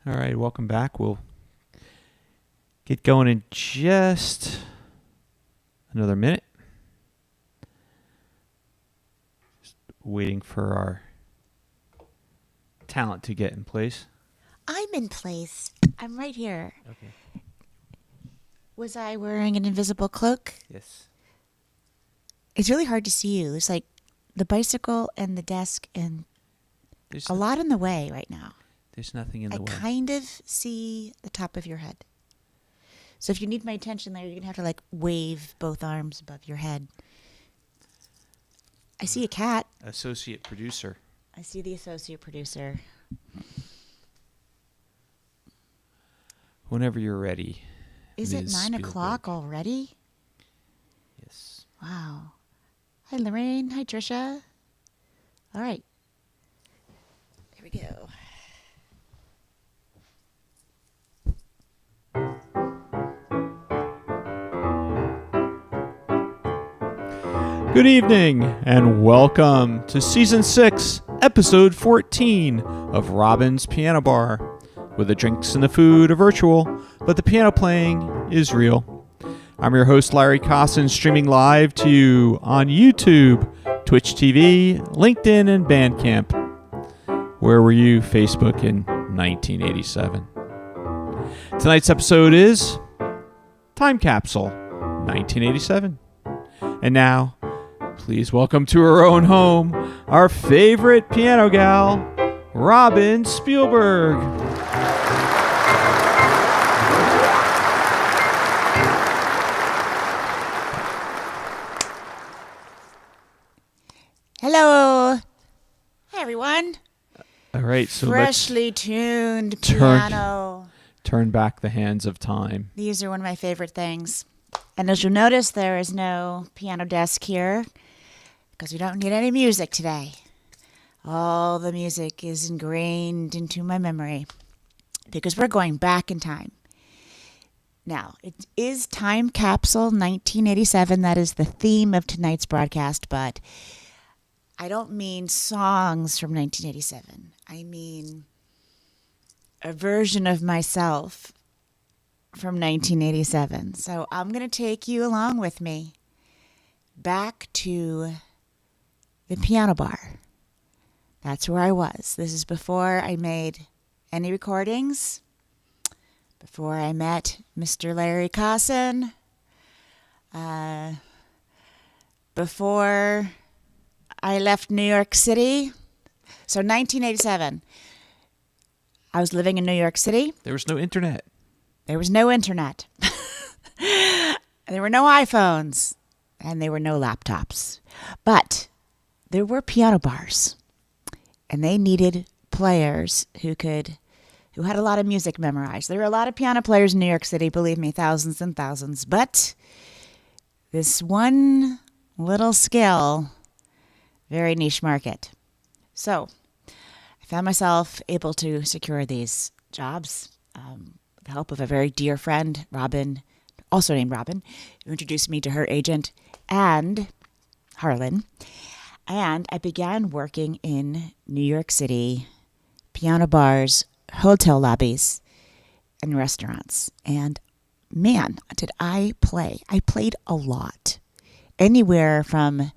All right, welcome back. We'll get going in just another minute. Just waiting for our talent to get in place. I'm in place. I'm right here. Okay. Was I wearing an invisible cloak? Yes. It's really hard to see you. There's like the bicycle and the desk and There's a lot in the way right now. There's nothing in the way. I kind of see the top of your head. So if you need my attention there, you're going to have to like wave both arms above your head. I see a cat. Associate producer. I see the associate producer. Whenever you're ready. Is it Ms. 9 o'clock Spielberg. already? Yes. Wow. Hi, Lorraine. Hi, Trisha. All right. Here we go. Good evening, and welcome to Season 6, Episode 14 of Robin's Piano Bar, where the drinks and the food are virtual, but the piano playing is real. I'm your host, Larry Kosson, streaming live to you on YouTube, Twitch TV, LinkedIn, and Bandcamp. Where were you, Facebook, in 1987? Tonight's episode is Time Capsule, 1987. And now, please welcome to her own home, our favorite piano gal, Robin Spielberg. Hello. Hi, everyone. All right, so Freshly tuned turn- piano. turn back the hands of time. These are one of my favorite things. And as you'll notice, there is no piano desk here because we don't need any music today. All the music is ingrained into my memory because we're going back in time. Now, it is Time Capsule 1987. That is the theme of tonight's broadcast, but I don't mean songs from 1987. I mean a version of myself from 1987. So I'm going to take you along with me back to the piano bar. That's where I was. This is before I made any recordings, before I met Mr. Larry Kosson, before I left New York City. So 1987, I was living in New York City. There was no internet. There was no internet. There were no iPhones. And there were no laptops. But there were piano bars. And they needed players who had a lot of music memorized. There were a lot of piano players in New York City, believe me, thousands and thousands. But this one little skill, very niche market. So I found myself able to secure these jobs. The help of a very dear friend, Robin, also named Robin, who introduced me to her agent and Harlan. And I began working in New York City, piano bars, hotel lobbies, and restaurants. And man, did I play. I played a lot. Anywhere from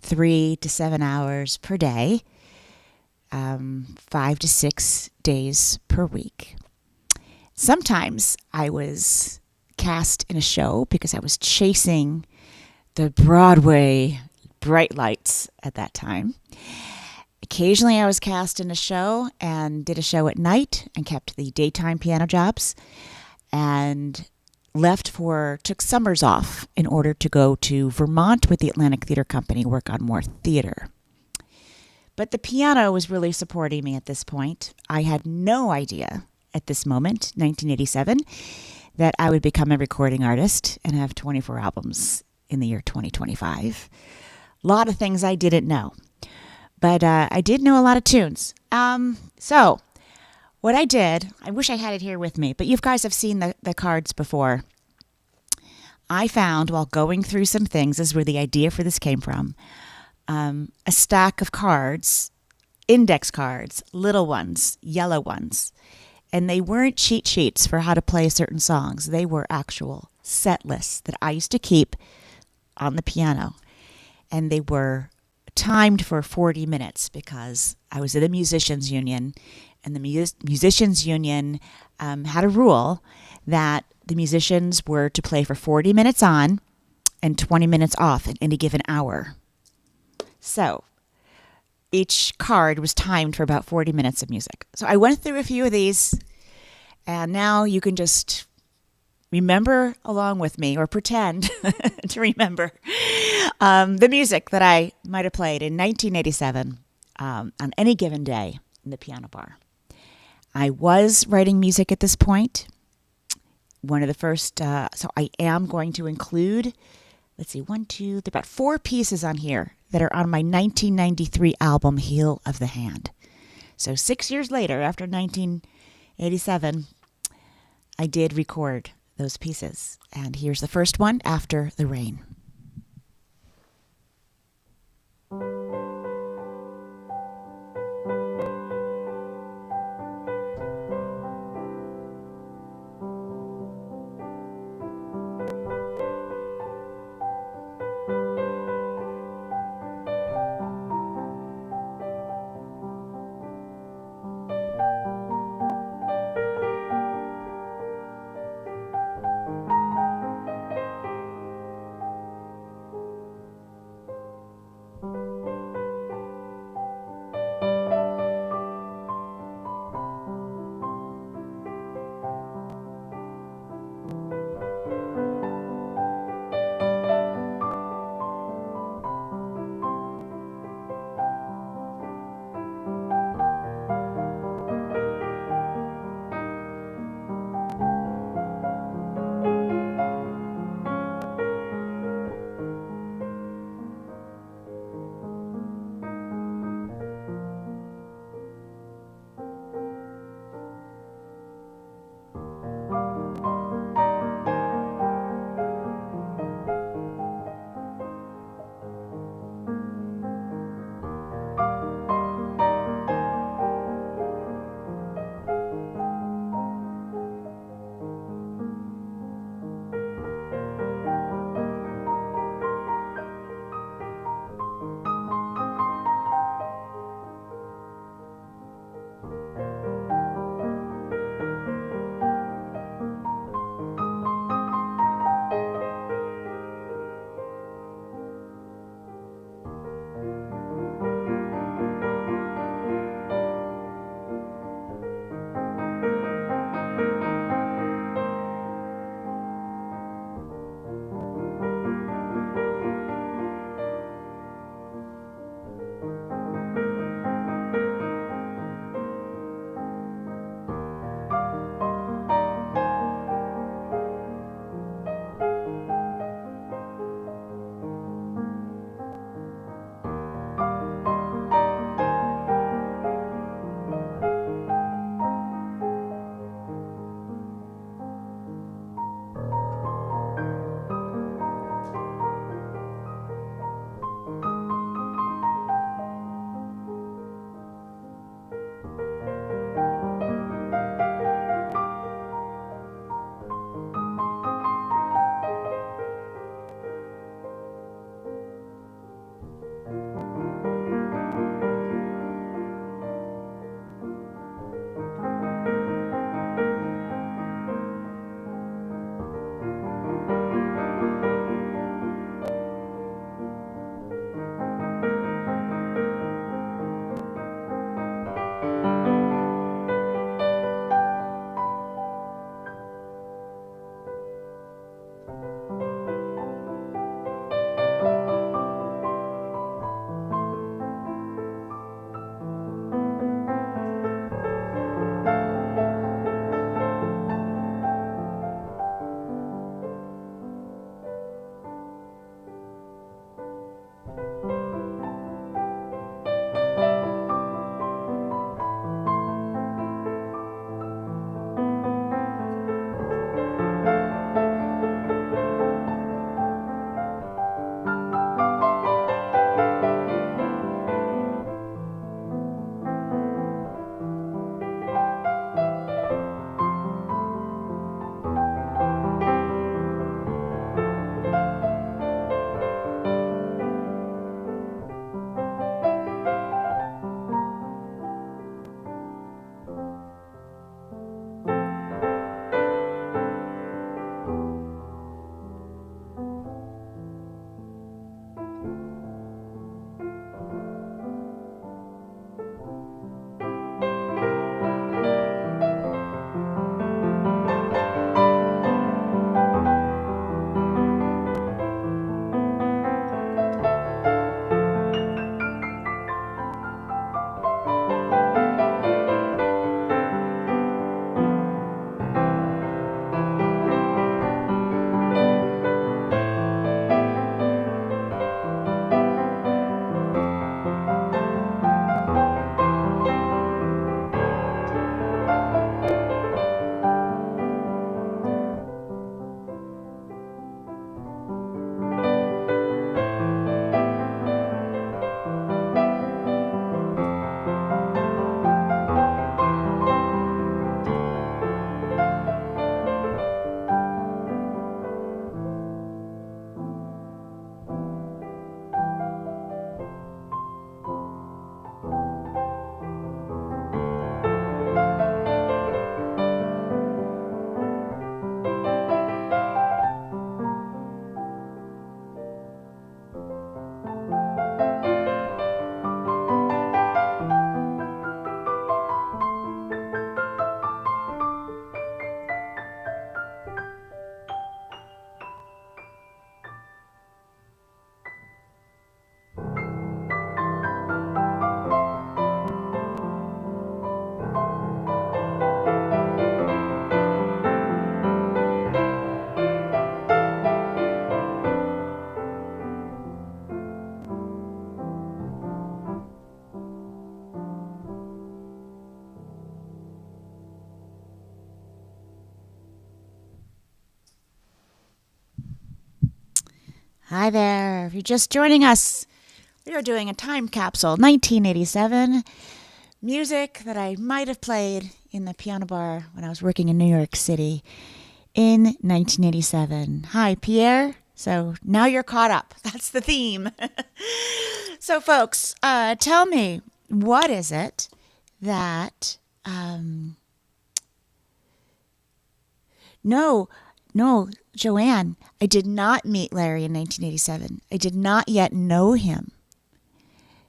3 to 7 hours per day, 5 to 6 days per week. Sometimes I was cast in a show because I was chasing the Broadway bright lights at that time. Occasionally I was cast in a show and did a show at night and kept the daytime piano jobs and took summers off in order to go to Vermont with the Atlantic Theater Company, work on more theater. But the piano was really supporting me at this point. I had no idea at this moment, 1987, that I would become a recording artist and have 24 albums in the year 2025. A lot of things I didn't know, but I did know a lot of tunes. So what I did, I wish I had it here with me, but you guys have seen the cards before. I found while going through some things, this is where the idea for this came from, a stack of cards, index cards, little ones, yellow ones. And they weren't cheat sheets for how to play certain songs. They were actual set lists that I used to keep on the piano. And they were timed for 40 minutes because I was in the musicians union, and the musicians union had a rule that the musicians were to play for 40 minutes on and 20 minutes off in any given hour. So each card was timed for about 40 minutes of music. So I went through a few of these, and now you can just remember along with me, or pretend to remember the music that I might have played in 1987 on any given day in the piano bar. I was writing music at this point. One of the first, so I am going to include, let's see, there are about 4 pieces on here that are on my 1993 album, Heel of the Hand. So 6 years later, after 1987, I did record those pieces. And here's the first one, After the Rain. Hi there. If you're just joining us, we are doing a time capsule, 1987. Music that I might have played in the piano bar when I was working in New York City in 1987. Hi, Pierre. So now you're caught up. That's the theme. So, folks, tell me, what is it that... No, Joanne, I did not meet Larry in 1987. I did not yet know him.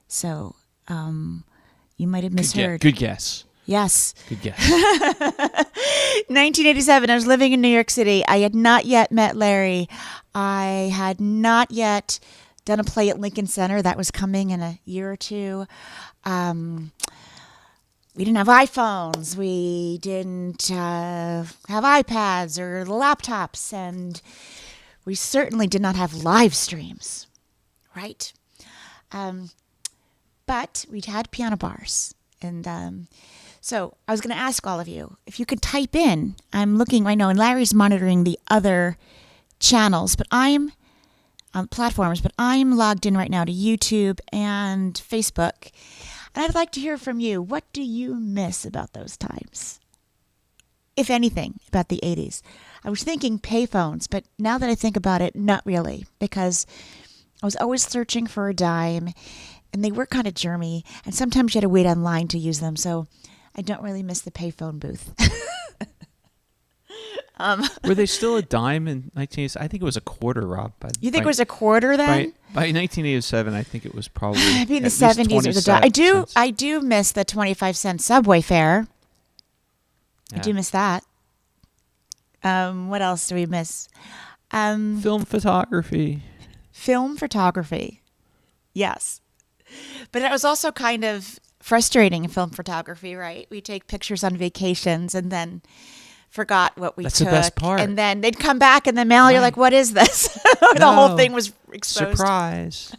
So, you might have misheard. Good guess. Yes. Good guess. 1987, I was living in New York City. I had not yet met Larry. I had not yet done a play at Lincoln Center. That was coming in a year or two. We didn't have iPhones. We didn't have iPads or laptops. And we certainly did not have live streams, right? But we had piano bars. And so I was going to ask all of you, if you could type in, I'm looking right now, and Larry's monitoring the other channels, but I'm on platforms, but I'm logged in right now to YouTube and Facebook. And I'd like to hear from you. What do you miss about those times? If anything, about the 80s. I was thinking payphones, but now that I think about it, not really, because I was always searching for a dime, and they were kind of germy, and sometimes you had to wait online to use them, so I don't really miss the payphone booth. Were they still a dime in 1980s? I think it was a quarter, Rob. You think it was a quarter then? By 1987, I think it was probably Maybe in the at least 70s it was a dime. 20 cents. I do miss the 25-cent subway fare. Yeah. I do miss that. What else do we miss? Film photography. Film photography. Yes. But it was also kind of frustrating in film photography, right? We take pictures on vacations and then forgot what we That's took. the best part. And then they'd come back in the mail. Right. You're like, what is this? The whole thing was exposed. Surprise.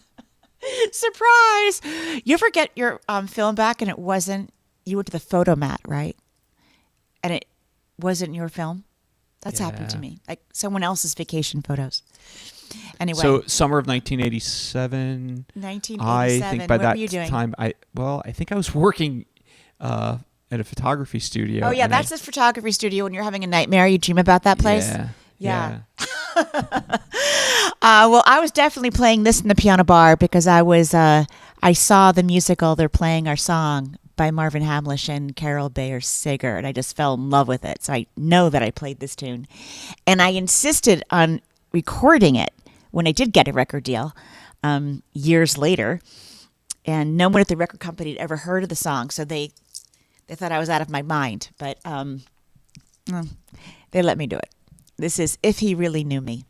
Surprise. You ever get your film back and it wasn't, you went to the photomat, right? And it wasn't your film? That's happened to me. Like someone else's vacation photos. Anyway. So summer of 1987. 1987. I think by what that were you doing? time, I think I was working at a photography studio. Oh, yeah, and that's the photography studio. When you're having a nightmare, you dream about that place? Yeah. Well, I was definitely playing this in the piano bar because I saw the musical. They're playing our song by Marvin Hamlish and Carol Bayer Sager, and I just fell in love with it. So I know that I played this tune. And I insisted on recording it when I did get a record deal years later. And no one at the record company had ever heard of the song, so they thought I was out of my mind. But they let me do it. This is If He Really Knew Me.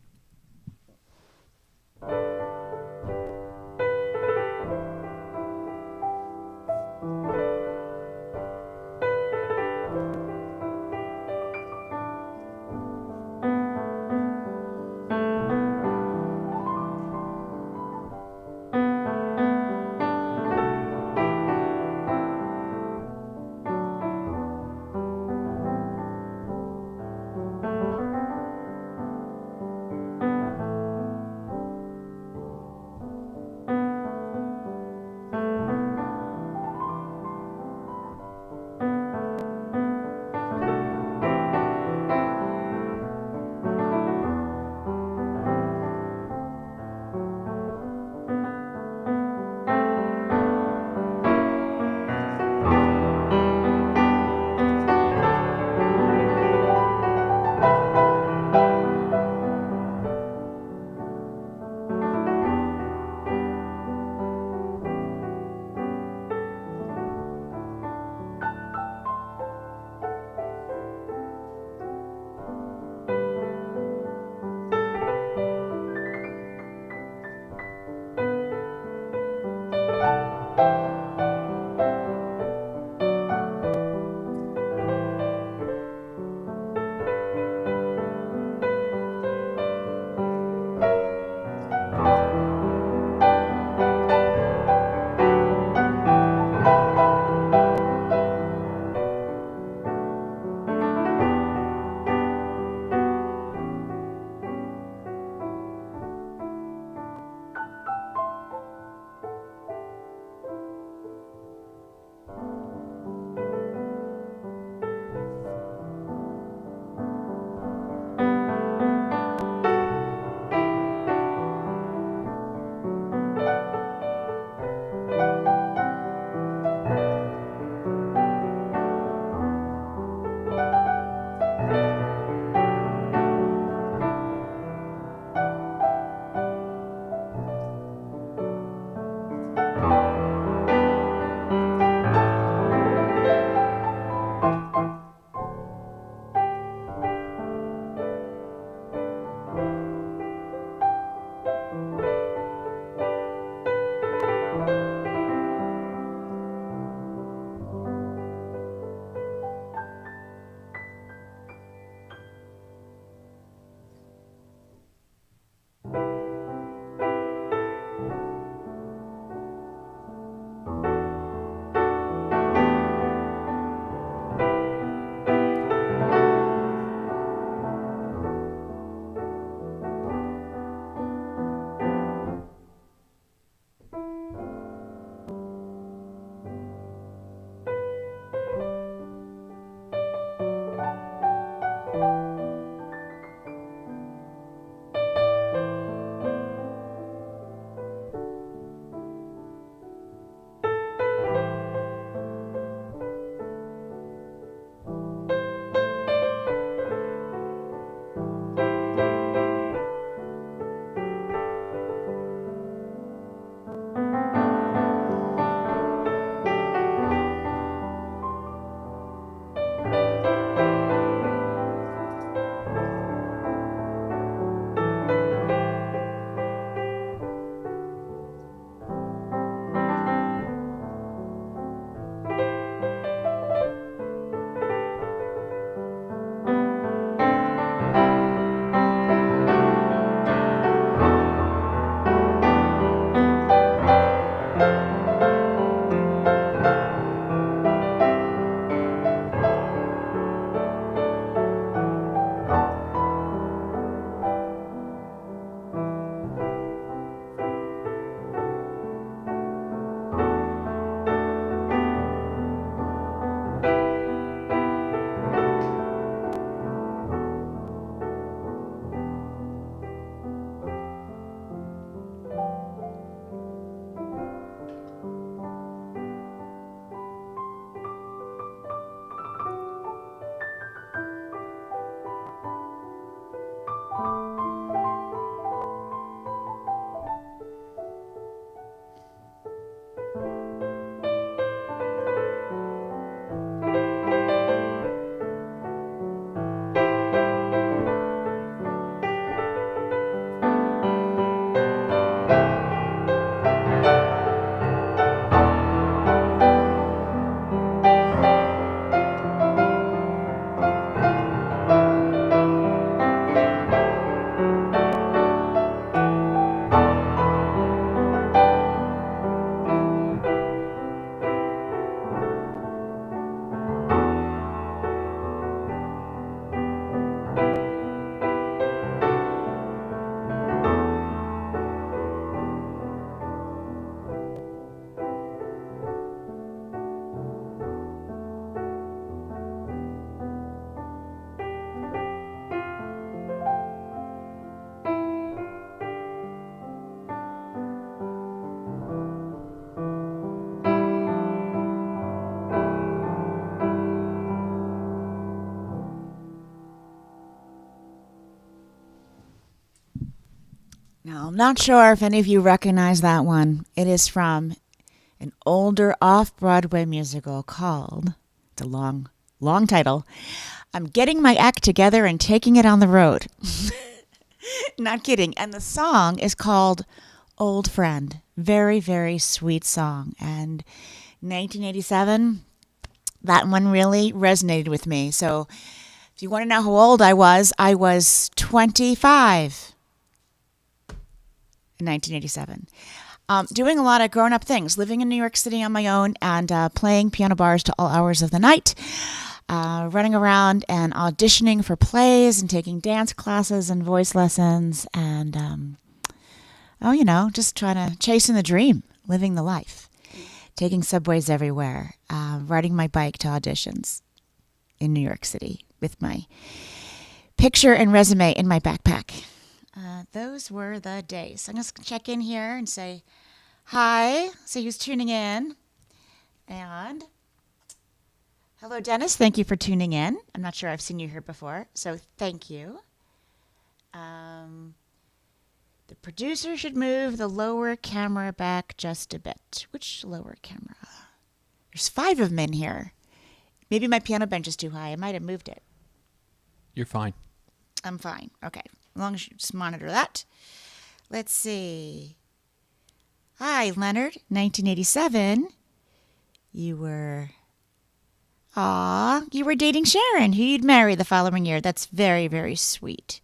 I'm not sure if any of you recognize that one. It is from an older off-Broadway musical called, it's a long, long title, I'm Getting My Act Together and Taking It on the Road. Not kidding. And the song is called Old Friend. Very, very sweet song. And 1987, that one really resonated with me. So if you want to know how old I was 25 in 1987. Doing a lot of grown-up things, living in New York City on my own and playing piano bars to all hours of the night, running around and auditioning for plays and taking dance classes and voice lessons and, just trying to chasing the dream, living the life, taking subways everywhere, riding my bike to auditions in New York City with my picture and resume in my backpack. Those were the days. I'm just going to check in here and say hi, see who's tuning in. And hello, Dennis. Thank you for tuning in. I'm not sure I've seen you here before, so thank you. The producer should move the lower camera back just a bit. Which lower camera? There's 5 of them in here. Maybe my piano bench is too high. I might have moved it. You're fine. I'm fine. Okay. As long as you just monitor that. Let's see. Hi, Leonard. 1987. You were dating Sharon, who you'd marry the following year. That's very, very sweet.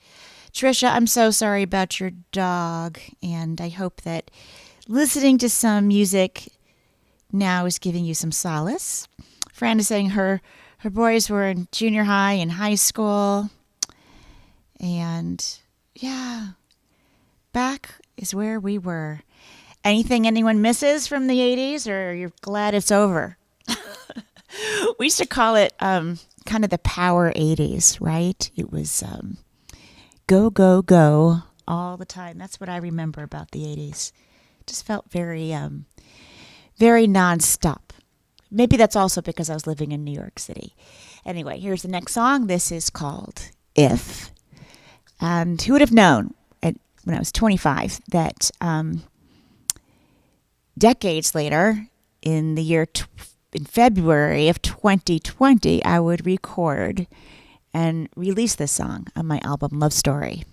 Trisha, I'm so sorry about your dog, and I hope that listening to some music now is giving you some solace. Fran is saying her boys were in junior high and high school. And yeah, back is where we were. Anything anyone misses from the 80s, or you're glad it's over? We used to call it kind of the power 80s, right? It was go, go, go all the time. That's what I remember about the 80s. It just felt very, very nonstop. Maybe that's also because I was living in New York City. Anyway, here's the next song. This is called If. And who would have known when I was 25 that decades later, in February of 2020, I would record and release this song on my album Love Story.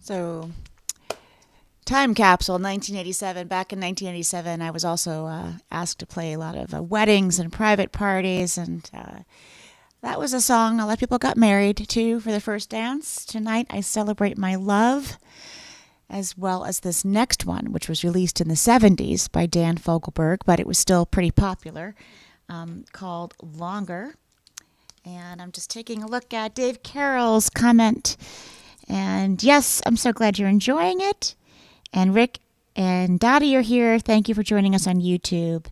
So, Time Capsule, 1987. Back in 1987, I was also asked to play a lot of weddings and private parties, and that was a song a lot of people got married to for their first dance. Tonight, I celebrate my love, as well as this next one, which was released in the 70s by Dan Fogelberg, but it was still pretty popular, called Longer. And I'm just taking a look at Dave Carroll's comment. And yes, I'm so glad you're enjoying it. And Rick and Dottie are here. Thank you for joining us on YouTube.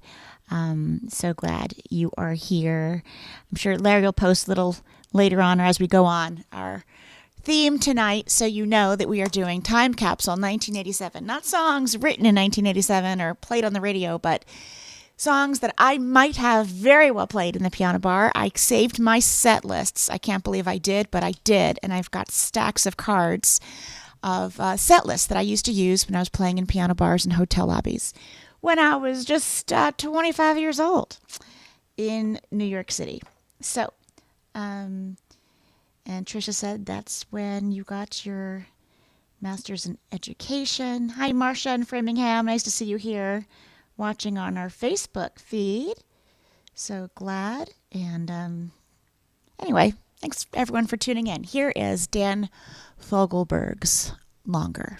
So glad you are here. I'm sure Larry will post a little later on or as we go on our theme tonight, so you know that we are doing Time Capsule 1987. Not songs written in 1987 or played on the radio, but songs that I might have very well played in the piano bar. I saved my set lists. I can't believe I did, but I did, and I've got stacks of cards of set lists that I used to use when I was playing in piano bars and hotel lobbies when I was just 25 years old in New York City. So, and Tricia said that's when you got your master's in education. Hi, Marcia in Framingham. Nice to see you here watching on our Facebook feed. So glad. And anyway, thanks everyone for tuning in. Here is Dan Fogelberg's Longer.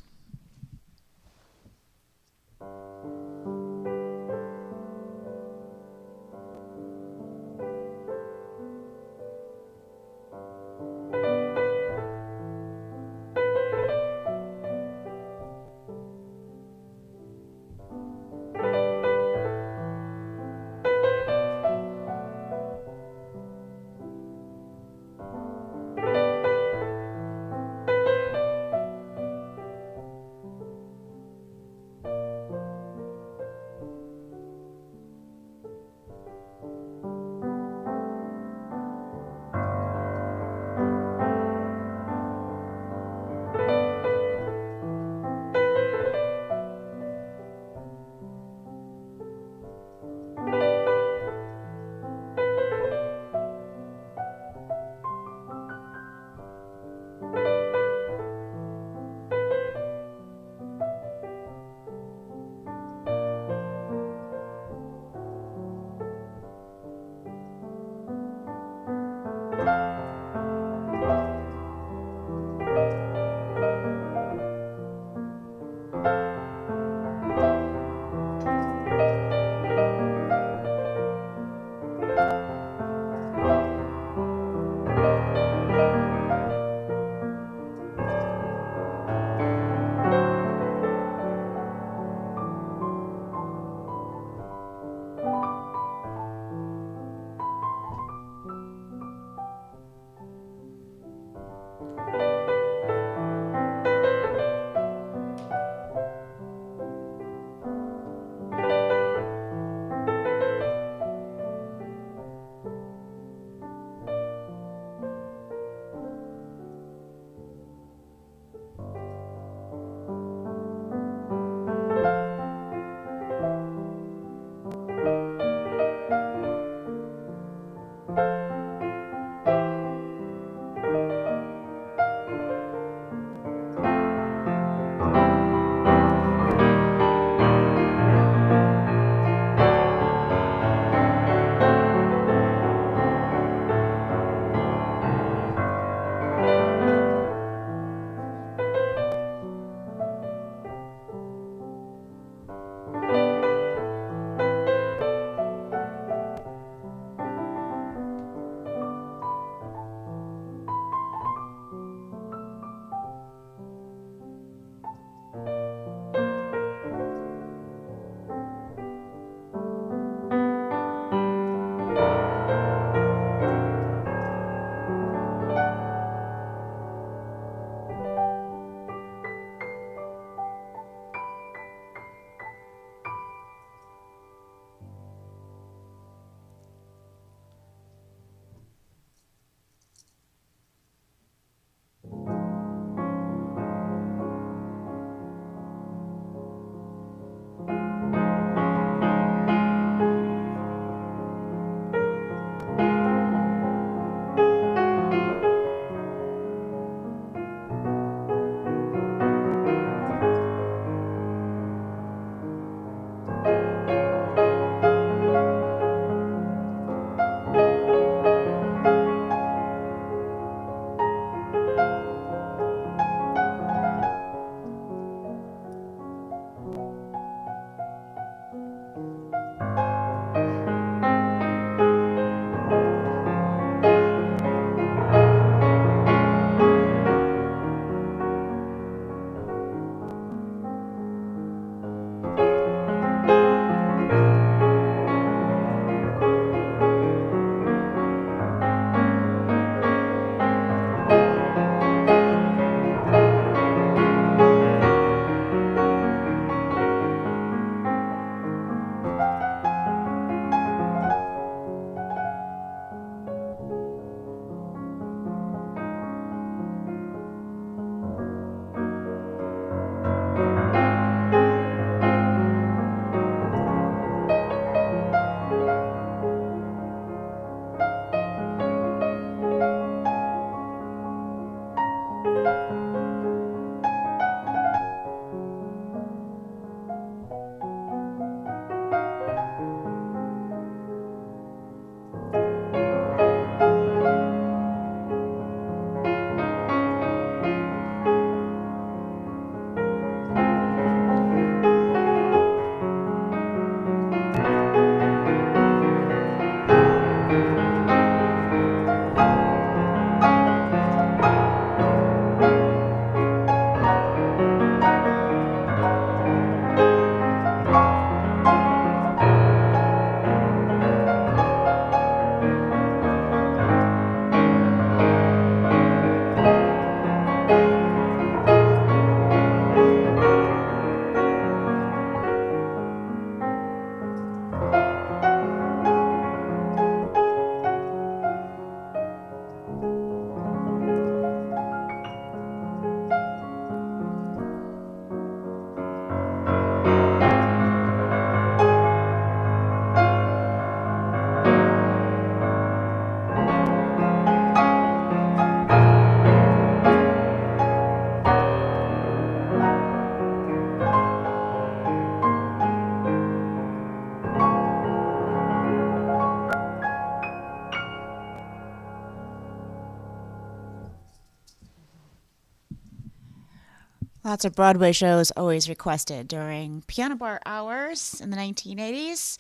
Lots of Broadway shows always requested during piano bar hours in the 1980s.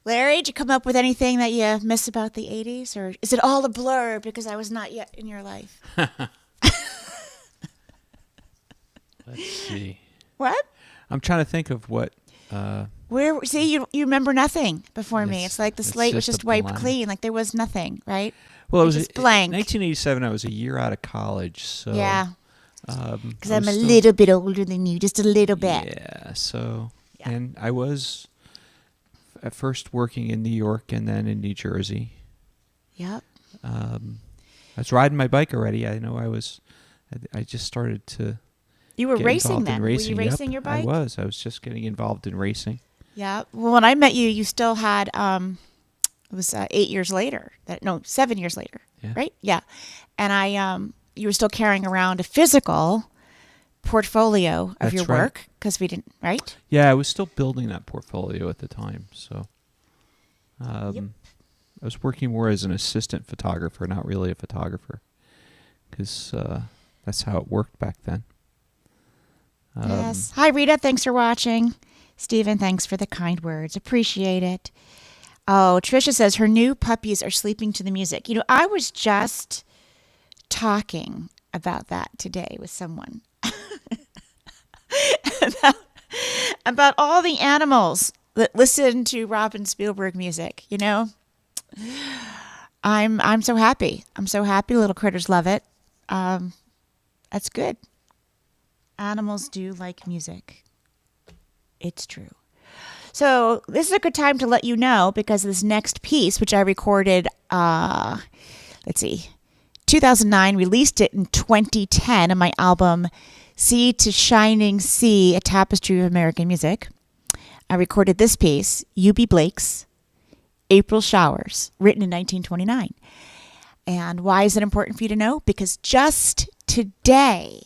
Larry, did you come up with anything that you miss about the 80s? Or is it all a blur because I was not yet in your life? Let's see. What? I'm trying to think of what. Where? See, you remember nothing before me. It's like the it's slate was just just a wiped blank. clean. Like there was nothing, right? Well, it was just blank. 1987. I was a year out of college, so Yeah. Because Because I'm a little bit older than you, just a little bit. Yeah. So, Yeah. and I was at first working in New York and then in New Jersey. Yep. I was riding my bike already. I know I just started to. You were get racing involved then. in racing. Were you Yep, racing your bike? I was. I was just getting involved in racing. Yeah. Well, when I met you, you still had, it was 8 years later. 7 years later. Yeah. Right? Yeah. And you were still carrying around a physical portfolio of That's your right. work because we didn't, right? Yeah, I was still building that portfolio at the time. So Yep. I was working more as an assistant photographer, not really a photographer, because that's how it worked back then. Yes. Hi, Rita. Thanks for watching. Stephen, thanks for the kind words. Appreciate it. Oh, Trisha says her new puppies are sleeping to the music. I was just talking about that today with someone. about all the animals that listen to Robin Spielberg music, I'm so happy. I'm so happy. Little critters love it. That's good. Animals do like music. It's true. So this is a good time to let you know because this next piece, which I recorded, 2009, released it in 2010 on my album Sea to Shining Sea, A Tapestry of American Music. I recorded this piece, U.B. Blake's April Showers, written in 1929. And why is it important for you to know? Because just today,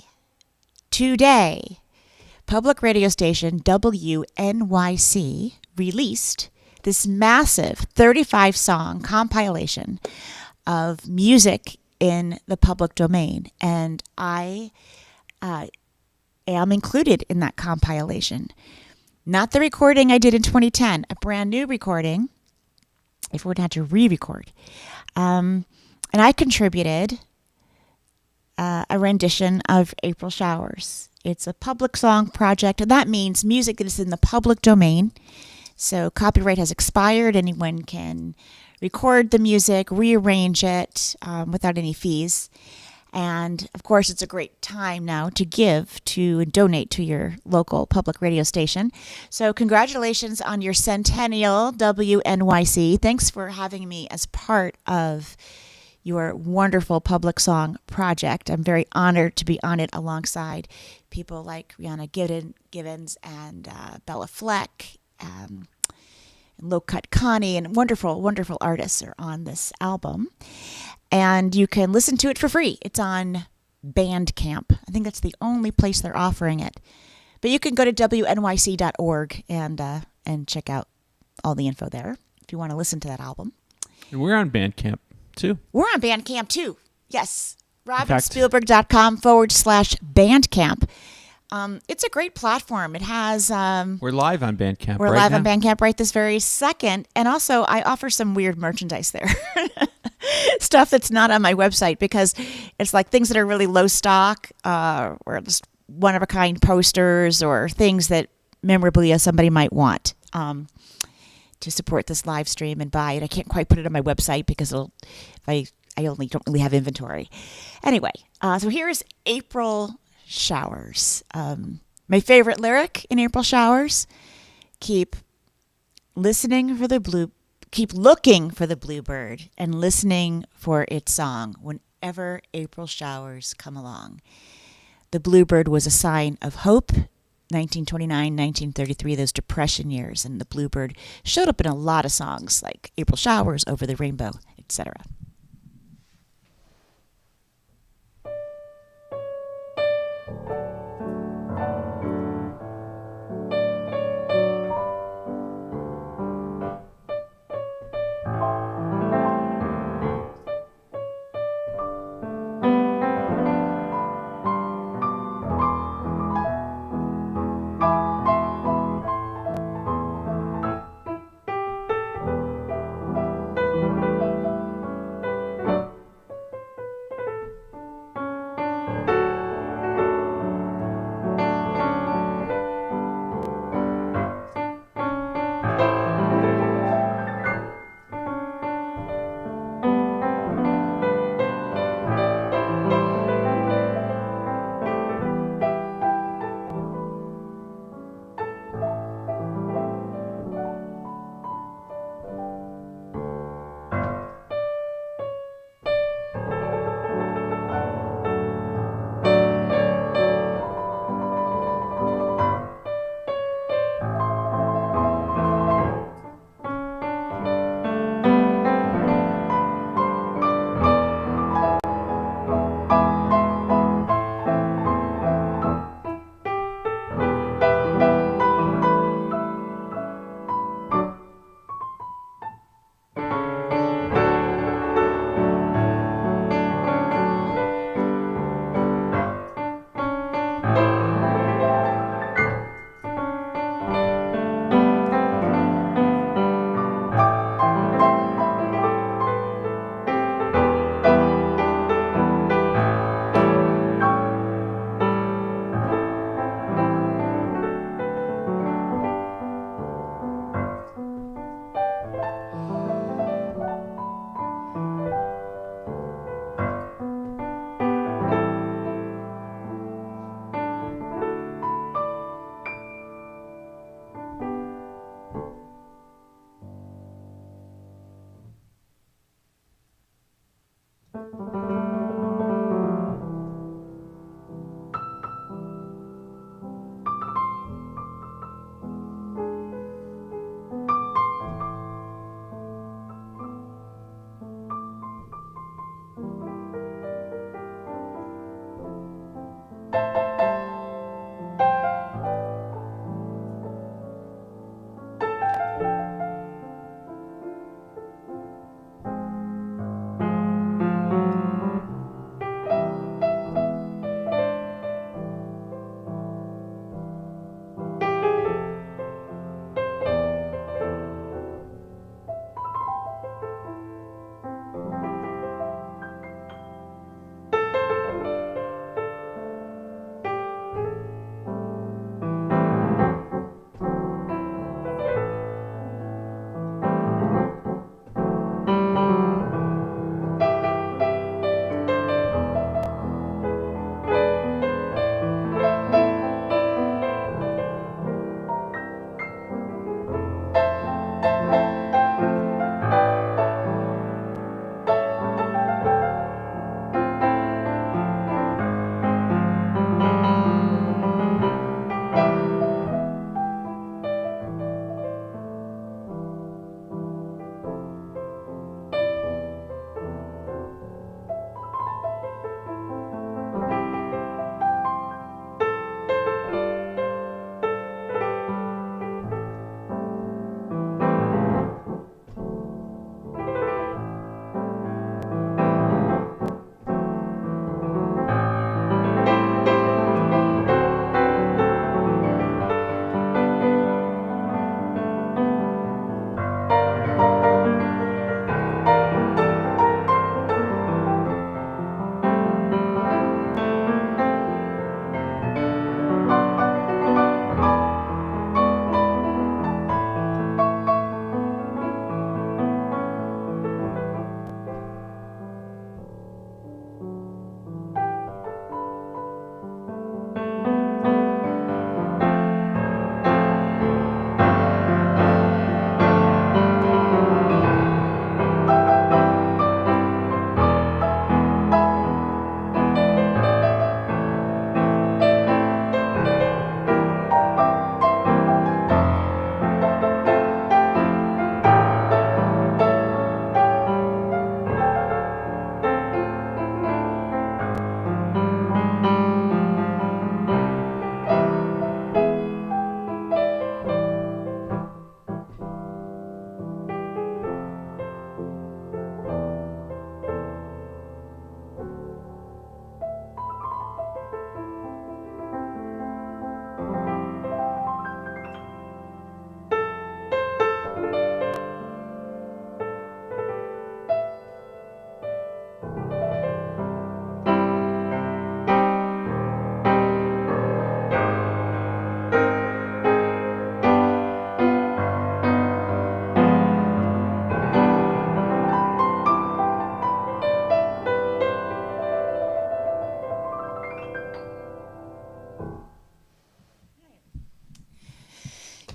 public radio station WNYC released this massive 35-song compilation of music in the public domain. And I am included in that compilation. Not the recording I did in 2010, a brand new recording. Everyone had to re-record. And I contributed a rendition of April Showers. It's a public song project, and that means music that is in the public domain. So copyright has expired. Anyone can record the music, rearrange it without any fees. And, of course, it's a great time now to give to and donate to your local public radio station. So congratulations on your centennial, WNYC. Thanks for having me as part of your wonderful public song project. I'm very honored to be on it alongside people like Rihanna Givens and Bella Fleck and Low Cut Connie, and wonderful, wonderful artists are on this album. And you can listen to it for free. It's on Bandcamp. I think that's the only place they're offering it. But you can go to wnyc.org and check out all the info there if you want to listen to that album. And we're on Bandcamp, too. We're on Bandcamp, too. Yes. robinspielberg.com/Bandcamp. It's a great platform. It has... We're live on Bandcamp We're right live now. on Bandcamp right this very second. And also, I offer some weird merchandise there. Stuff that's not on my website because it's like things that are really low stock or just one-of-a-kind posters or things that memorabilia somebody might want to support this live stream and buy it. I can't quite put it on my website because I only don't really have inventory. Anyway, so here's April Showers. My favorite lyric in April Showers: keep looking for the bluebird and listening for its song whenever April showers come along. The bluebird was a sign of hope. 1929, 1933, those Depression years, and the bluebird showed up in a lot of songs like April Showers, Over the Rainbow, etc.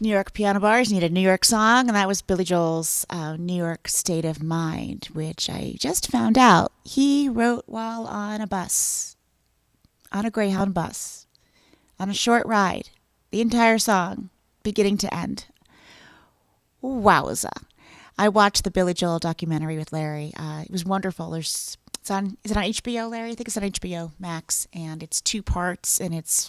New York piano bars need a New York song, and that was Billy Joel's New York State of Mind, which I just found out he wrote while on a bus, on a Greyhound bus, on a short ride, the entire song, beginning to end. Wowza. I watched the Billy Joel documentary with Larry. It was wonderful. Is it on HBO, Larry? I think it's on HBO Max, and it's 2 parts, and it's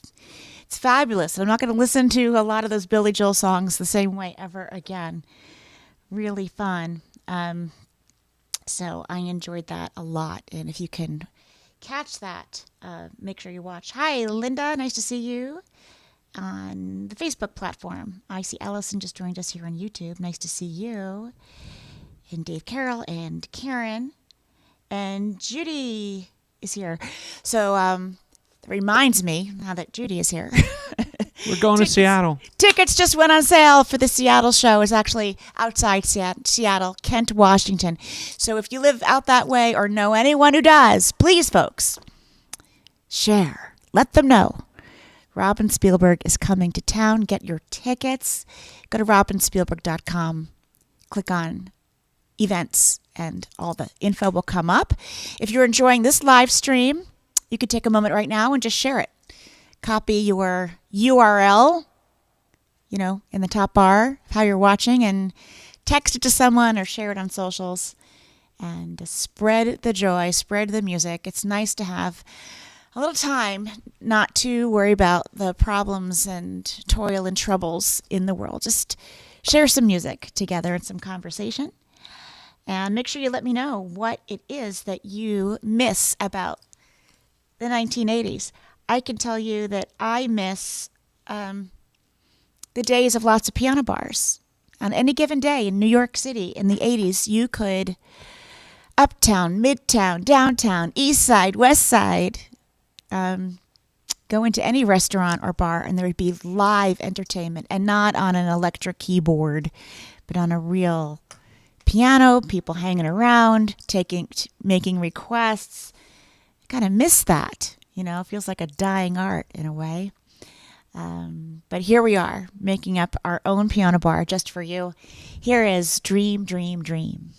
fabulous. And I'm not going to listen to a lot of those Billy Joel songs the same way ever again. Really fun. So I enjoyed that a lot. And if you can catch that, make sure you watch. Hi, Linda. Nice to see you on the Facebook platform. I see Allison just joined us here on YouTube. Nice to see you. And Dave Carroll and Karen. And Judy is here. So that reminds me, now that Judy is here. We're going to Seattle. Tickets just went on sale for the Seattle show. It's actually outside Seattle, Kent, Washington. So if you live out that way or know anyone who does, please, folks, share. Let them know. Robin Spielberg is coming to town. Get your tickets. Go to robinspielberg.com. Click on events, and all the info will come up. If you're enjoying this live stream, you could take a moment right now and just share it. Copy your URL, in the top bar of how you're watching, and text it to someone or share it on socials. And spread the joy, spread the music. It's nice to have a little time not to worry about the problems and toil and troubles in the world. Just share some music together and some conversation. And make sure you let me know what it is that you miss about the 1980s. I can tell you that I miss the days of lots of piano bars. On any given day in New York City in the 80s, you could uptown, midtown, downtown, east side, west side, go into any restaurant or bar, and there would be live entertainment, and not on an electric keyboard, but on a real piano, people hanging around, making requests. I kind of miss that. It feels like a dying art in a way. But here we are, making up our own piano bar just for you. Here is Dream, Dream, Dream.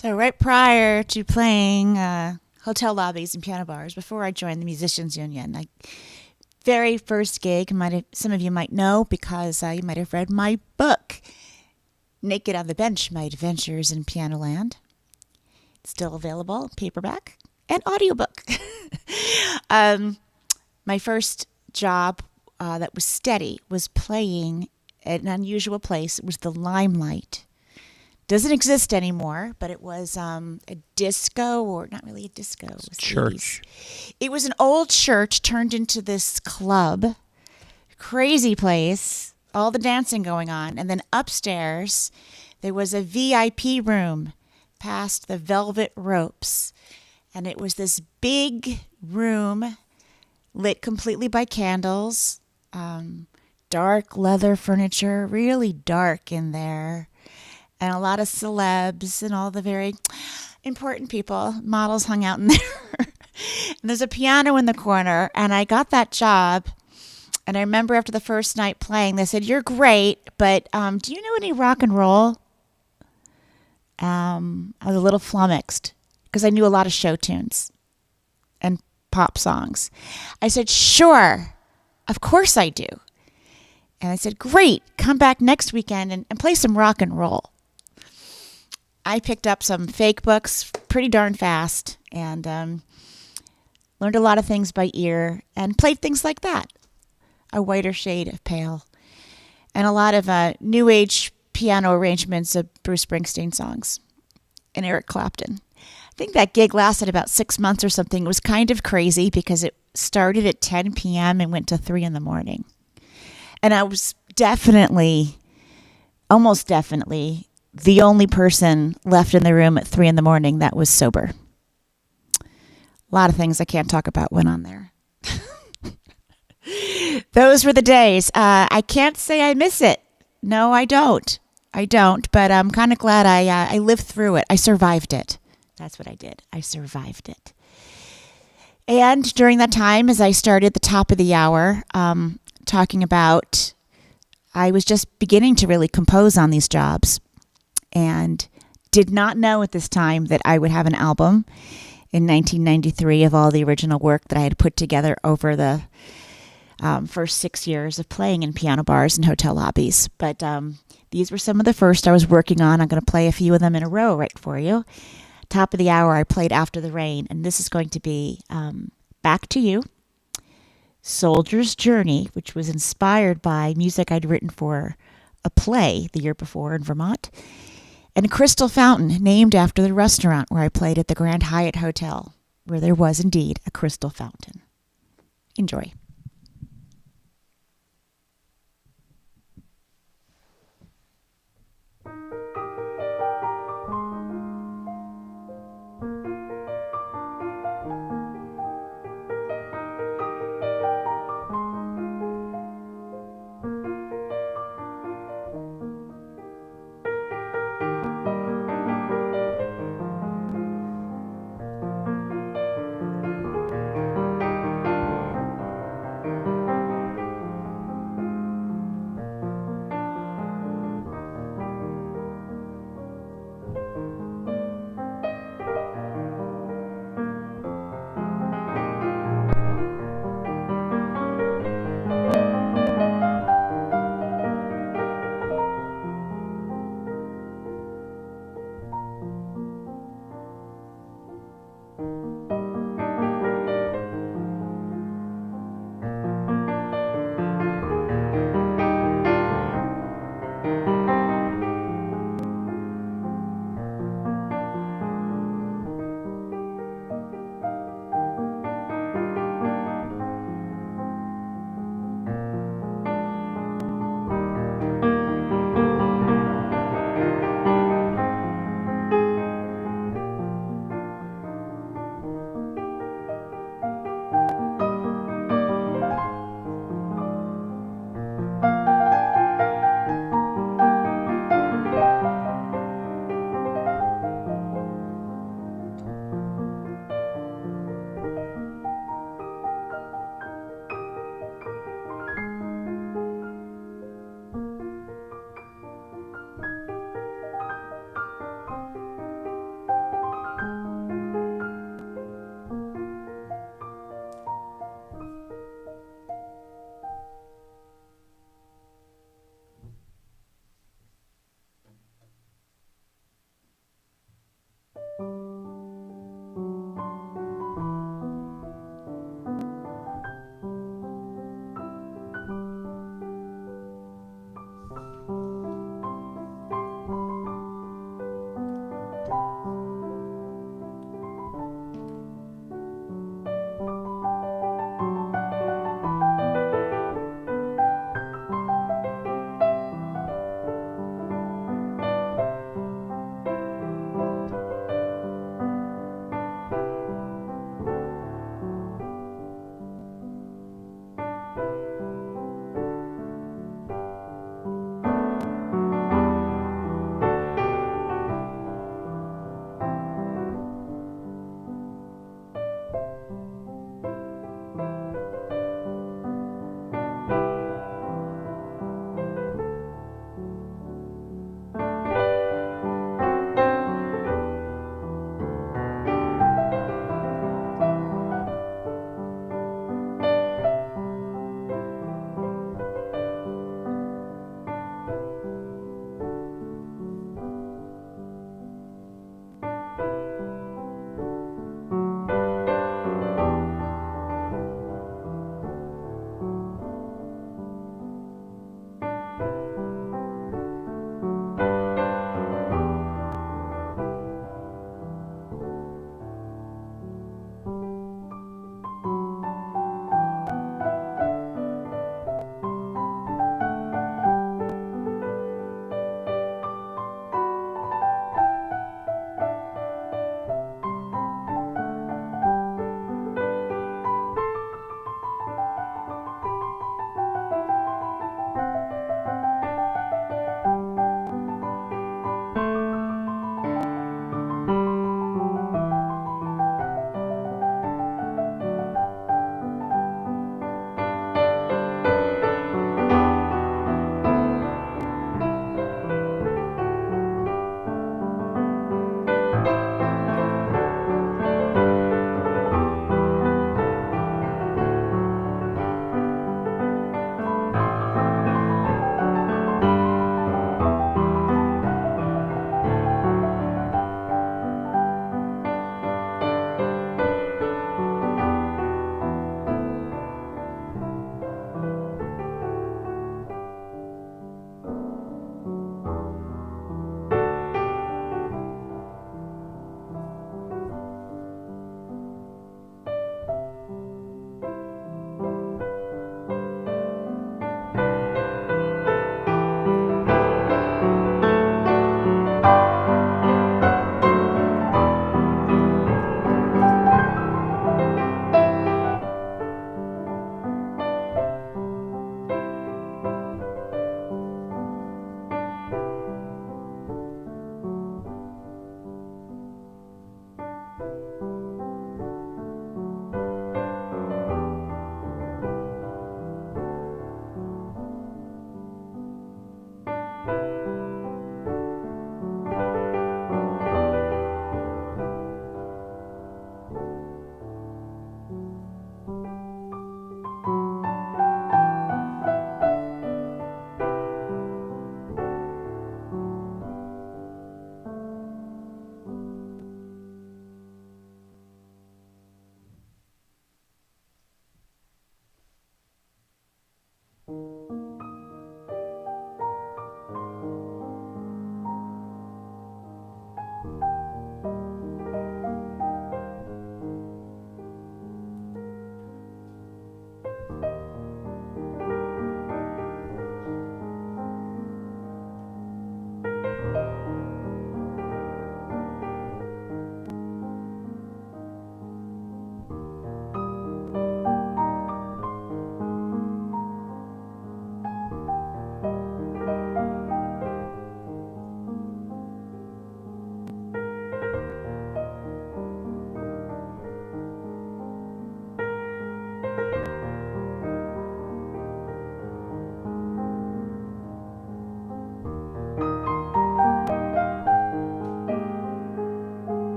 So right prior to playing hotel lobbies and piano bars, before I joined the Musicians Union, I very first gig, some of you might know because you might have read my book, Naked on the Bench, My Adventures in Pianoland. It's still available, paperback and audiobook. My first job that was steady was playing at an unusual place. It was the Limelight. Doesn't exist anymore, but it was a disco, or not really a disco. It was Church. 80s. It was an old church turned into this club. Crazy place. All the dancing going on. And then upstairs, there was a VIP room past the velvet ropes. And it was this big room lit completely by candles. Dark leather furniture, really dark in there. And a lot of celebs and all the very important people, models hung out in there. And there's a piano in the corner. And I got that job. And I remember after the first night playing, they said, "You're great, but do you know any rock and roll?" I was a little flummoxed because I knew a lot of show tunes and pop songs. I said, "Sure, of course I do." And I said, "Great, come back next weekend and play some rock and roll." I picked up some fake books pretty darn fast and learned a lot of things by ear and played things like that, A Whiter Shade of Pale, and a lot of new age piano arrangements of Bruce Springsteen songs and Eric Clapton. I think that gig lasted about 6 months or something. It was kind of crazy because it started at 10 p.m. and went to 3 in the morning. And I was almost definitely, the only person left in the room at 3 in the morning that was sober. A lot of things I can't talk about went on there. Those were the days. I can't say I miss it. No, I don't. But I'm kind of glad I lived through it. I survived it. That's what I did. I survived it. And during that time, as I started the top of the hour, talking about, I was just beginning to really compose on these jobs and did not know at this time that I would have an album in 1993 of all the original work that I had put together over the first 6 years of playing in piano bars and hotel lobbies. But these were some of the first I was working on. I'm going to play a few of them in a row right for you. Top of the hour, I played After the Rain, and this is going to be Back to You, Soldier's Journey, which was inspired by music I'd written for a play the year before in Vermont, and Crystal Fountain, named after the restaurant where I played at the Grand Hyatt Hotel, where there was indeed a crystal fountain. Enjoy.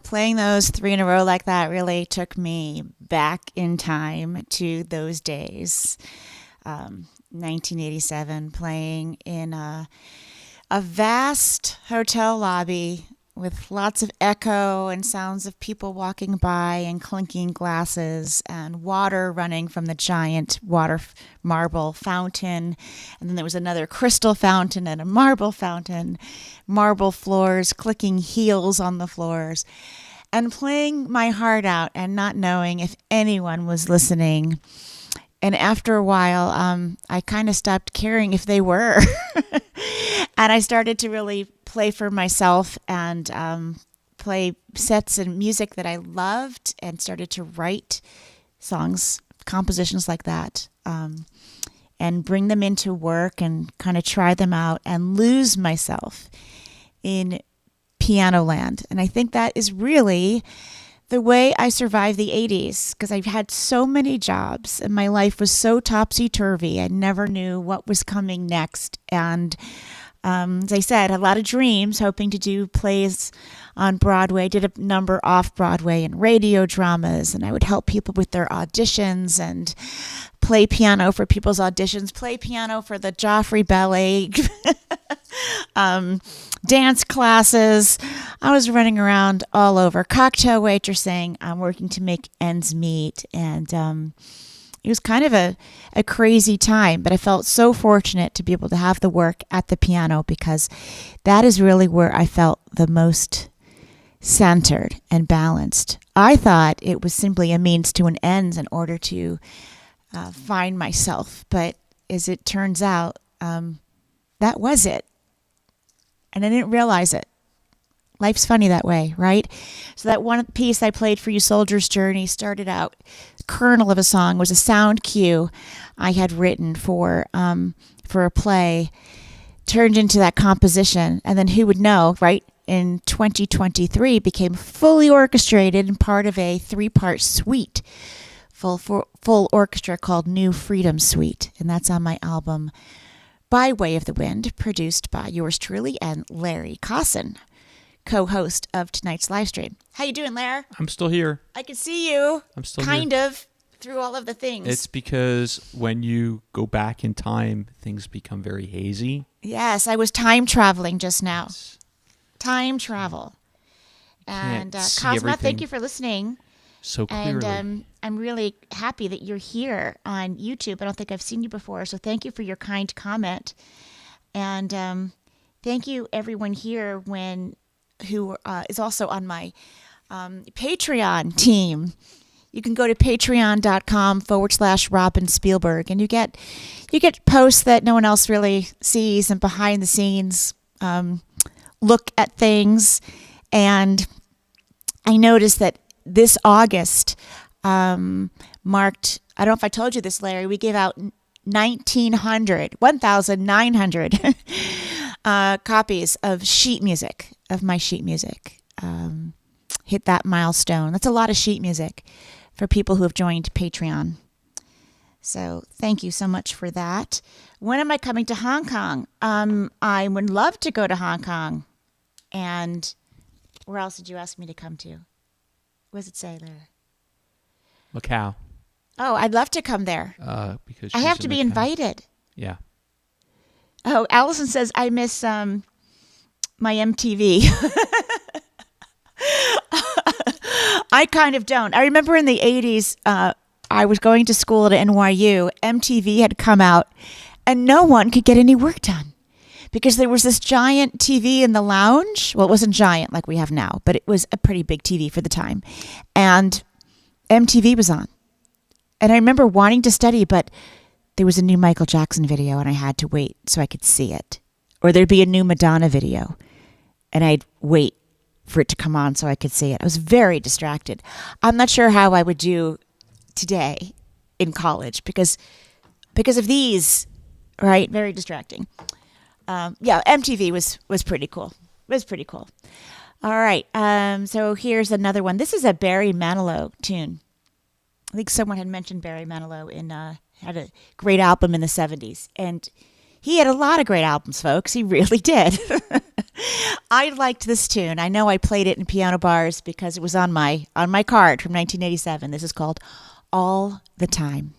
Playing those 3 in a row like that really took me back in time to those days. 1987, playing in a vast hotel lobby with lots of echo and sounds of people walking by and clinking glasses and water running from the giant marble fountain. And then there was another crystal fountain and a marble fountain, marble floors, clicking heels on the floors, and playing my heart out and not knowing if anyone was listening. And after a while, I kind of stopped caring if they were. And I started to really play for myself and play sets and music that I loved and started to write songs, compositions like that, and bring them into work and kind of try them out and lose myself in piano land. And I think that is really the way I survived the 80s, because I've had so many jobs and my life was so topsy-turvy. I never knew what was coming next. And as I said, a lot of dreams, hoping to do plays on Broadway. Did a number off Broadway and radio dramas, and I would help people with their auditions and play piano for people's auditions, play piano for the Joffrey Ballet, dance classes. I was running around all over, cocktail waitressing. I'm working to make ends meet, and it was kind of a crazy time, but I felt so fortunate to be able to have the work at the piano, because that is really where I felt the most centered and balanced. I thought it was simply a means to an end in order to find myself, but as it turns out, that was it. And I didn't realize it. Life's funny that way, right? So that one piece I played for you, Soldier's Journey, started out, kernel of a song, was a sound cue I had written for a play, turned into that composition, and then who would know, right? In 2023, became fully orchestrated and part of a 3-part suite, full orchestra called New Freedom Suite, and that's on my album By Way of the Wind, produced by yours truly and Larry Kosson, co-host of tonight's live stream. How you doing, Larry? I'm still here. I can see you. I'm still kind here. of through all of the things. It's because when you go back in time, things become very hazy. Yes, I was time traveling just now. Time travel. And Cosma, thank you for listening. So clearly. And I'm really happy that you're here on YouTube. I don't think I've seen you before, so thank you for your kind comment. And thank you, everyone here who is also on my Patreon team. You can go to patreon.com/Robin Spielberg, and you get posts that no one else really sees and behind the scenes look at things. And I noticed that this August marked, I don't know if I told you this, Larry, we gave out 1,900 copies of sheet music, of my sheet music. Hit that milestone. That's a lot of sheet music for people who have joined Patreon. So thank you so much for that. When am I coming to Hong Kong? I would love to go to Hong Kong. And where else did you ask me to come to? What does it say there? Macau. Oh, I'd love to come there. Because I have to be invited. Yeah. Oh, Allison says I miss my MTV. I kind of don't. I remember in the 80s, I was going to school at NYU. MTV had come out, and no one could get any work done because there was this giant TV in the lounge. Well, it wasn't giant like we have now, but it was a pretty big TV for the time. And MTV was on. And I remember wanting to study, but there was a new Michael Jackson video, and I had to wait so I could see it. Or there'd be a new Madonna video, and I'd wait for it to come on so I could see it. I was very distracted. I'm not sure how I would do today in college because of these, right? Very distracting. Yeah, MTV was pretty cool. It was pretty cool. All right. So here's another one. This is a Barry Manilow tune. I think someone had mentioned Barry Manilow had a great album in the 70s. And he had a lot of great albums, folks. He really did. I liked this tune. I know I played it in piano bars because it was on my card from 1987. This is called All the Time.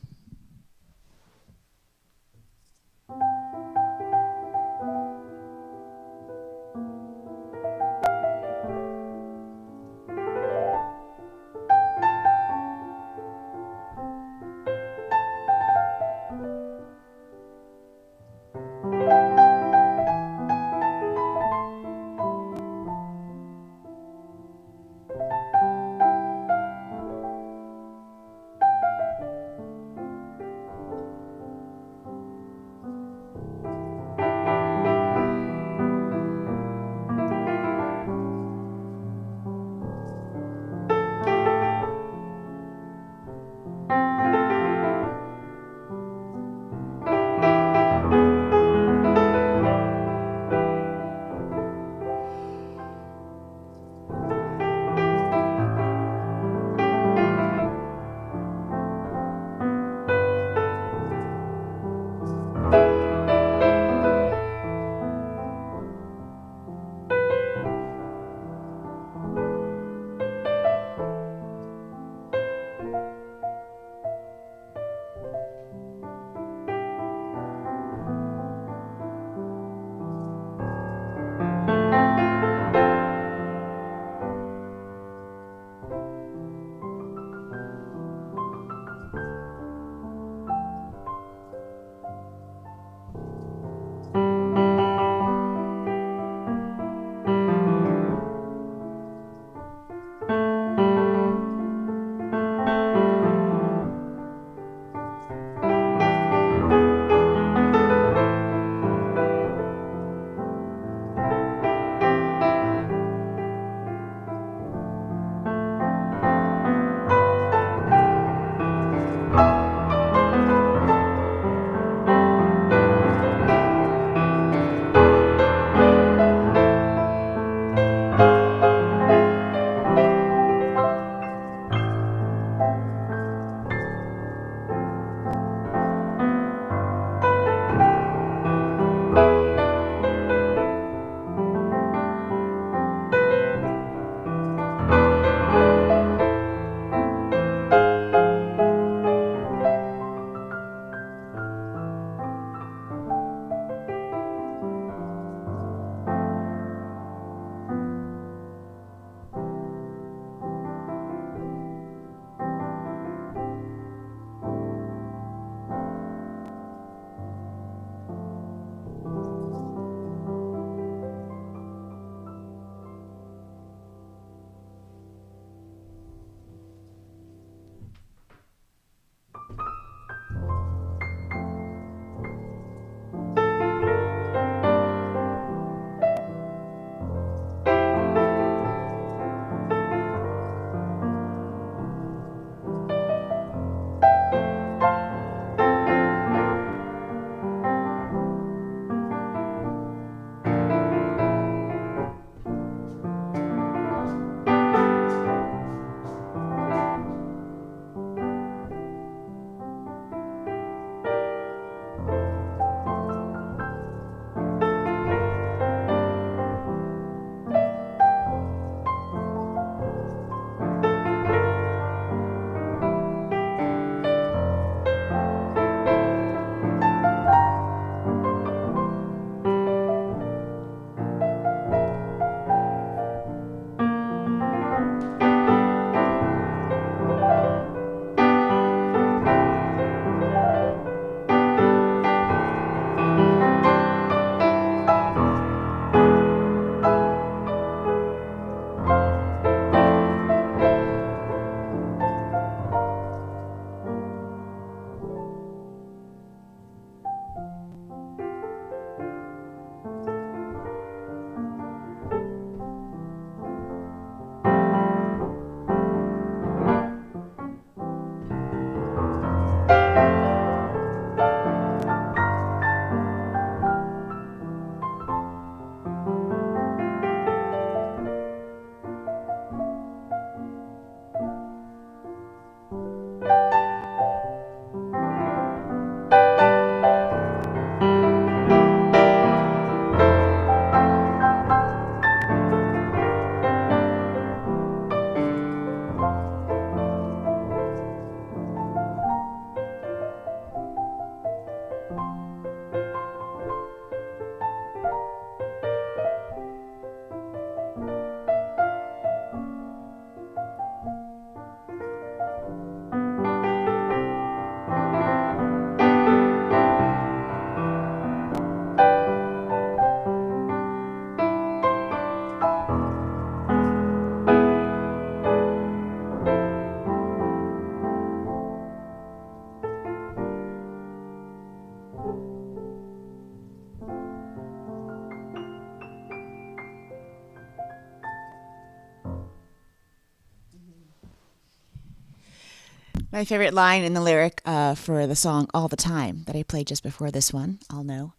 My favorite line in the lyric for the song All the Time that I played just before this one, I'll know,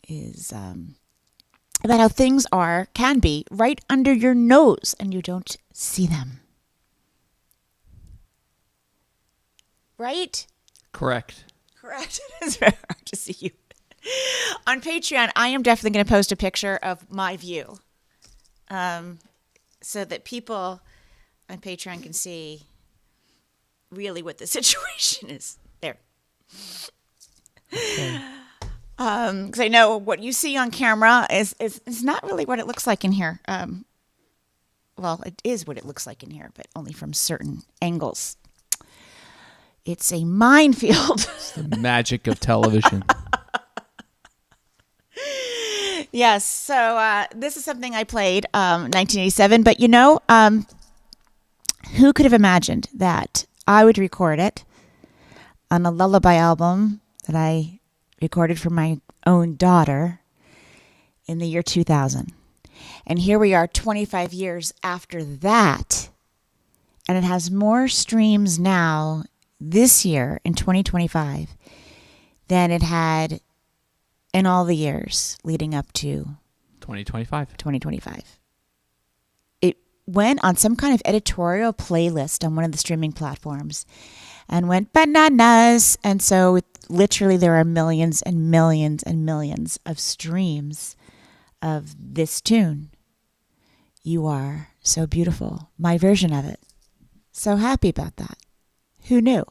is about how things can be right under your nose and you don't see them. Right? Correct. Correct. It's very hard to see you. On Patreon, I am definitely going to post a picture of my view so that people on Patreon can see really what the situation is there. Okay. Because I know what you see on camera is not really what it looks like in here. Well, it is what it looks like in here, but only from certain angles. It's a minefield. It's the magic of television. Yes, so this is something I played 1987, but who could have imagined that I would record it on a lullaby album that I recorded for my own daughter in the year 2000. And here we are 25 years after that, and it has more streams now this year in 2025 than it had in all the years leading up to 2025. It went on some kind of editorial playlist on one of the streaming platforms and went bananas. And so literally there are millions and millions and millions of streams of this tune. You Are So Beautiful, my version of it. So happy about that. Who knew?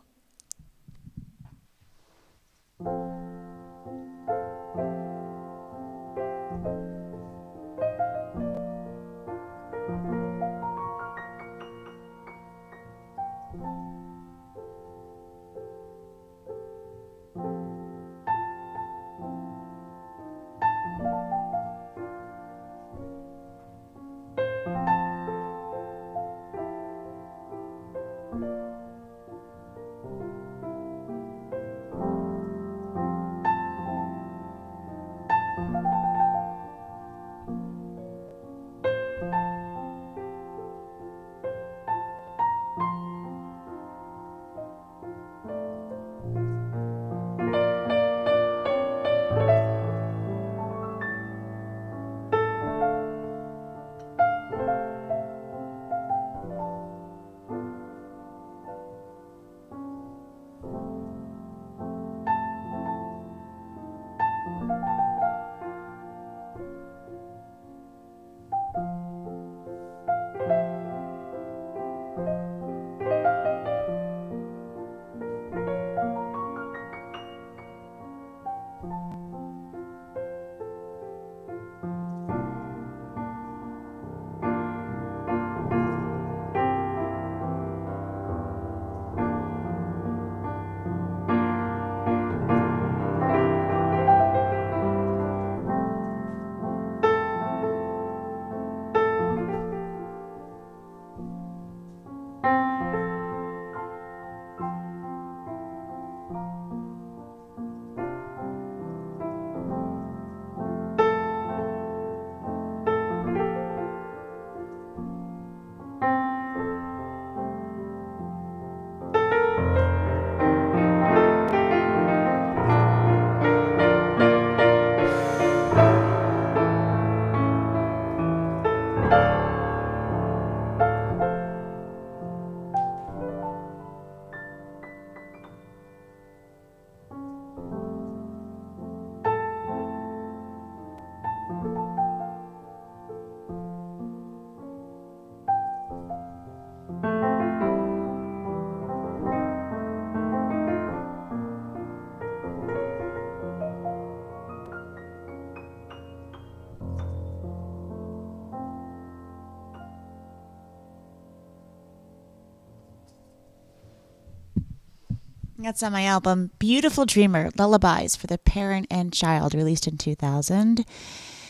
That's on my album, Beautiful Dreamer, Lullabies for the Parent and Child, released in 2000.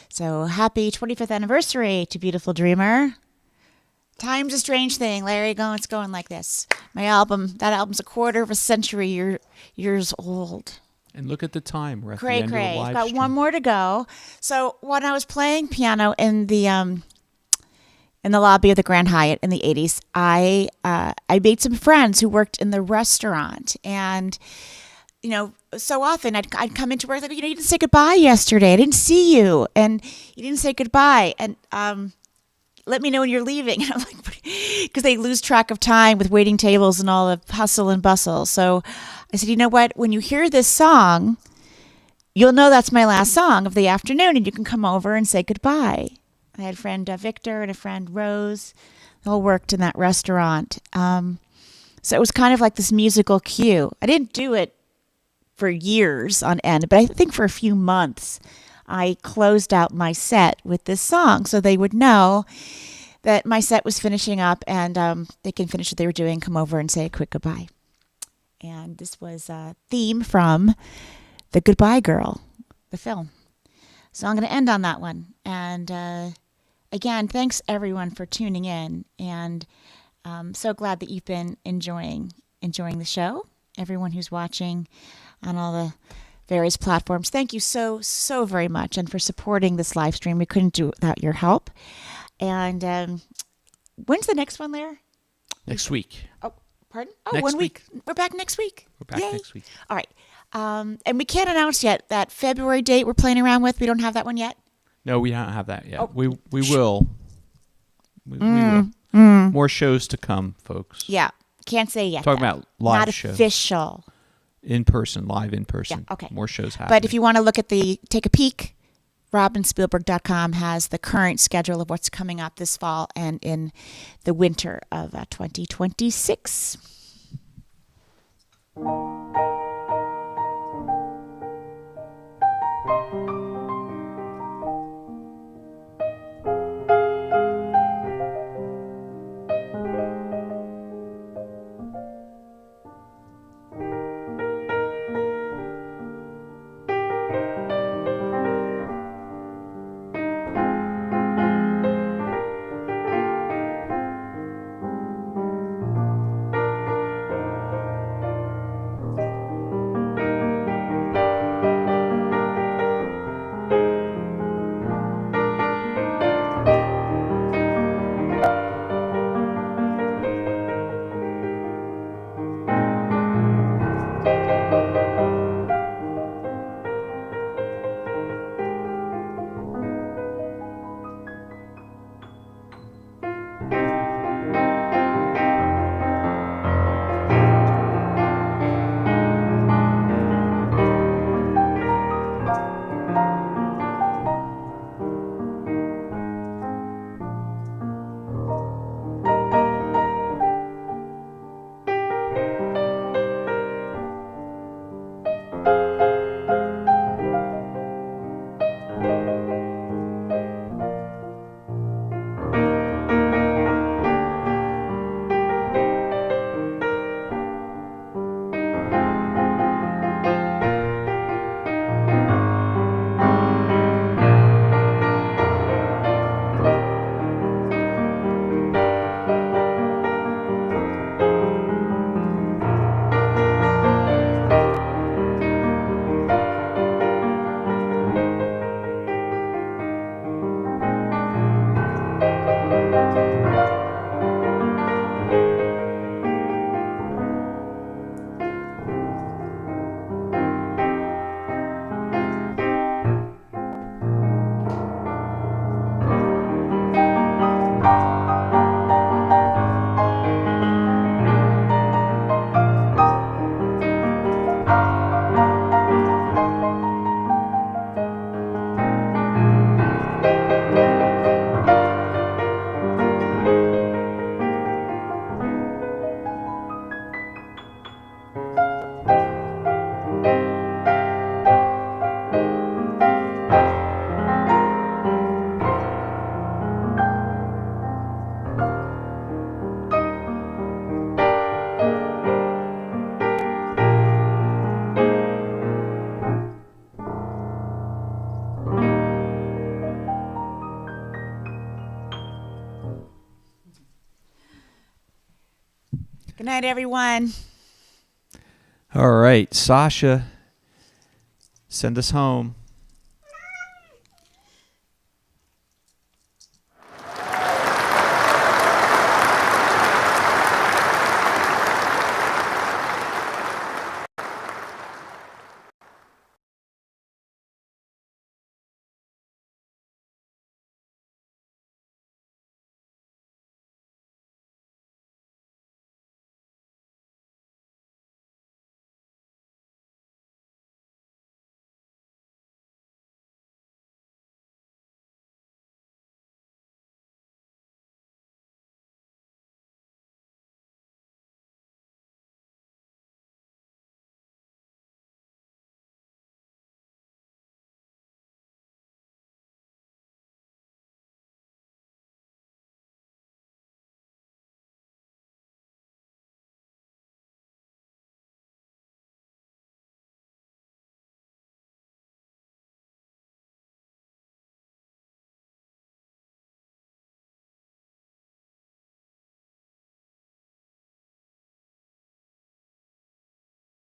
So happy 25th anniversary to Beautiful Dreamer. Time's a strange thing, Larry. It's going like this. That album's a quarter of a century years old. And look at the time. We're at Cray, the end cray. of the live Got stream. one more to go. So when I was playing piano in the in the lobby of the Grand Hyatt in the 80s, I made some friends who worked in the restaurant. And, so often I'd come into work like, you didn't say goodbye yesterday. I didn't see you. And you didn't say goodbye. And let me know when you're leaving. And I'm like, because they lose track of time with waiting tables and all the hustle and bustle. So I said, you know what? When you hear this song, you'll know that's my last song of the afternoon, and you can come over and say goodbye. I had a friend Victor and a friend Rose. They all worked in that restaurant. So it was kind of like this musical cue. I didn't do it for years on end, but I think for a few months, I closed out my set with this song so they would know that my set was finishing up, and they can finish what they were doing, come over and say a quick goodbye. And this was a theme from The Goodbye Girl, the film. So I'm going to end on that one. And again, thanks everyone for tuning in. And I'm so glad that you've been enjoying the show. Everyone who's watching on all the various platforms, thank you so very much, and for supporting this live stream. We couldn't do it without your help. And when's the next one, Lair? Next week. Oh, pardon? Oh, next 1 week. We're back next week. We're back Yay. next week. All right. And we can't announce yet that February date we're playing around with. We don't have that one yet. No, we don't have that yet. Oh. We will. We will. More shows to come, folks. Yeah. Can't say yet. Talking about live Not shows. official. In person, live in person. Yeah, okay. More shows happening. But if you want to take a peek, robinspielberg.com has the current schedule of what's coming up this fall and in the winter of 2026. Good night, everyone. All right, Sasha, send us home.